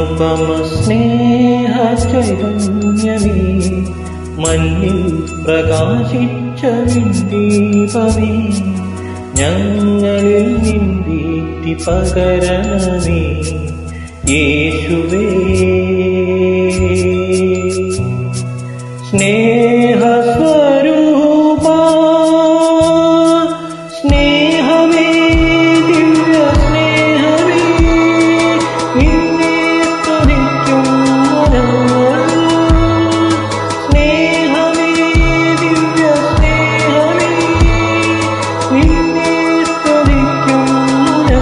അനുപമ സ്നേഹ ചൈതന്യമേ മണ്ണിൽ പ്രകാശിച്ച ദീപമേ ഞങ്ങളിൽ നിന്ദീപ്തി പകരണമേ യേശുവേ. സ്നേഹസ്വരൂപാ സ്നേഹമേ ദിവ്യ സ്നേഹമേ നിന്നെ സ്തുതിക്കും മനങ്ങൾ. സ്നേഹമേ ദിവ്യ സ്നേഹമേ നിന്നെ സ്തുതിക്കും മനങ്ങൾ.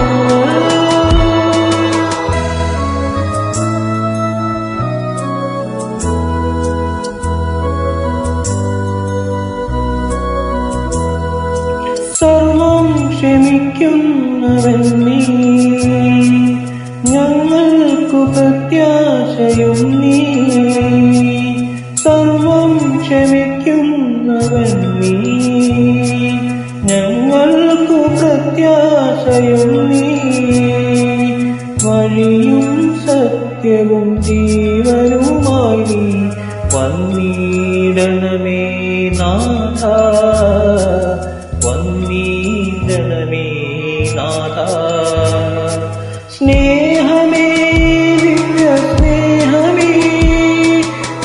സർവം ക്ഷമിക്കുന്നവൻ നീ ഞങ്ങൾക്കു പ്രത്യാശയും നീ. സർവം ക്ഷമിക്കുന്നവൻ നീ ഞങ്ങൾക്കു പ്രത്യാശയും നീ. വഴിയും സത്യവും ജീവനുമായി നീ വന്നിടണമേ നാഥ, വന്നിടണമേ നാഥ. സ്നേഹമേ ദിവ്യ സ്നേഹമേ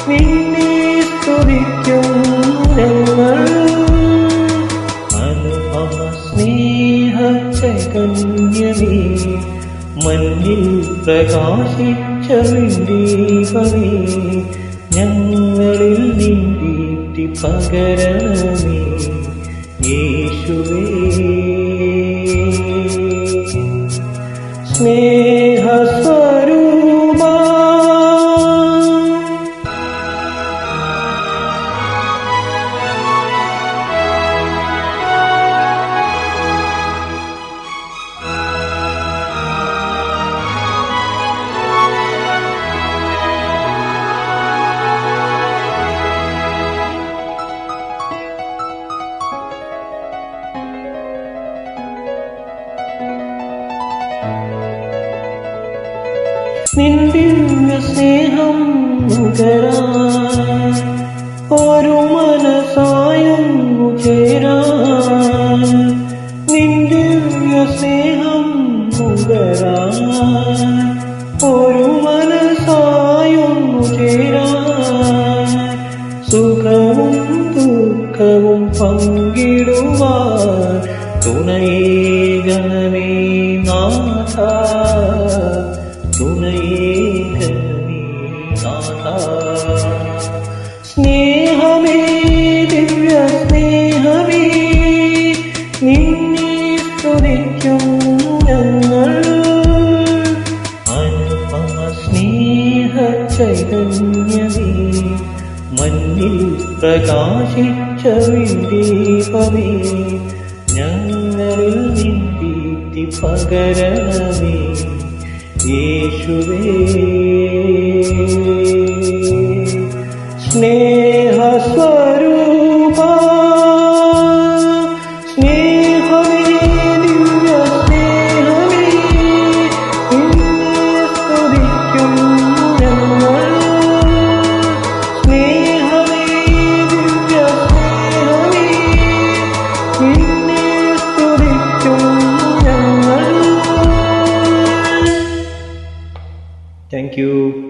നിന്നെ സ്തുതിക്കും ഞങ്ങൾ. അനുപമ സ്നേഹ ചൈതന്യമേ മണ്ണിൽ പ്രകാശിച്ച ദീപമേ ഞങ്ങളിൽ നിന്ദീപ്തി പകരണമേ യേശുവേ. സ്നേഹസ്വരൂപാ നിന്ദിവ്യ സ്നേഹം നുകരാൻ ഒരു മനസായൊന്നു ചേരാൻ. നിന്ദിവ്യ സ്നേഹം നുകരാൻ ഒരു മനസായൊന്നു ചേരാൻ. സുഖവും ദുഃഖവും പങ്കിടുവാൻ തുണയേകണമേ നാഥ, തുണയേകണമേ നാഥ. സ്നേഹമേ ദിവ്യ സ്നേഹമേ നിന്നെ സ്തുതിക്കും ഞങ്ങൾ. അനുപമ സ്നേഹ ചൈതന്യമേ മണ്ണിൽ പ്രകാശിച്ച ദീപമേ ഞങ്ങളിൽ നിന്ദീപ്തി പകരണമേ യേശുവേ. സ്നേഹസ്വരൂപാ സ്നേഹമേ ദിവ്യ സ്നേഹമേ നിന്നെ സ്തുതിക്കും ഞങ്ങൾ. സ്നേഹമേ ദിവ്യ സ്നേഹമേ നിന്നെ സ്തുതിക്കും ഞങ്ങൾ. Thank you.